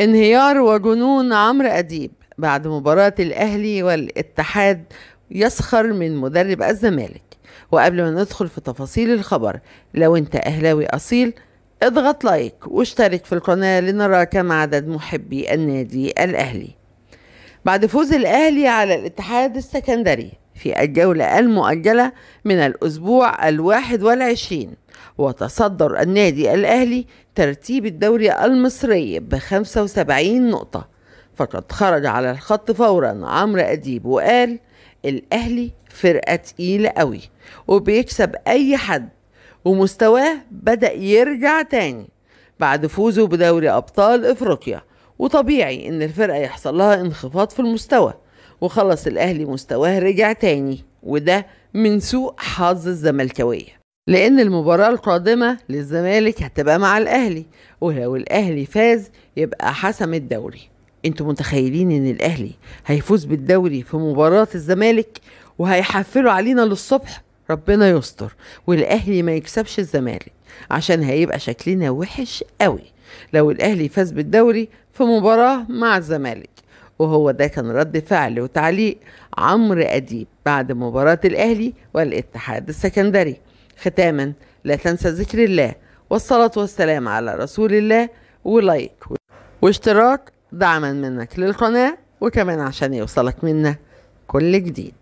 انهيار وجنون عمرو أديب بعد مباراة الأهلي والاتحاد، يسخر من مدرب الزمالك. وقبل ما ندخل في تفاصيل الخبر، لو انت أهلاوي أصيل اضغط لايك واشترك في القناة لنرى كم عدد محبي النادي الأهلي. بعد فوز الأهلي على الاتحاد السكندري في الجولة المؤجلة من الأسبوع 21، وتصدر النادي الأهلي ترتيب الدوري المصري ب75 نقطة، فقد خرج على الخط فورا عمرو أديب وقال: الأهلي فرقة تقيلة قوي وبيكسب أي حد، ومستواه بدأ يرجع تاني بعد فوزه بدوري أبطال إفريقيا، وطبيعي إن الفرقة يحصل لها انخفاض في المستوى، وخلص الأهلي مستواه رجع تاني، وده من سوء حظ الزملكاوية، لأن المباراة القادمة للزمالك هتبقى مع الأهلي، ولو الأهلي فاز يبقى حسم الدوري. انتوا متخيلين ان الأهلي هيفوز بالدوري في مباراة الزمالك وهيحفلوا علينا للصبح؟ ربنا يستر والأهلي ما يكسبش الزمالك، عشان هيبقى شكلنا وحش قوي لو الأهلي فاز بالدوري في مباراة مع الزمالك. وهو ده كان رد فعل وتعليق عمرو أديب بعد مباراة الأهلي والاتحاد السكندري. ختاما، لا تنسى ذكر الله والصلاة والسلام على رسول الله، ولايك واشتراك دعما منك للقناة، وكمان عشان يوصلك منا كل جديد.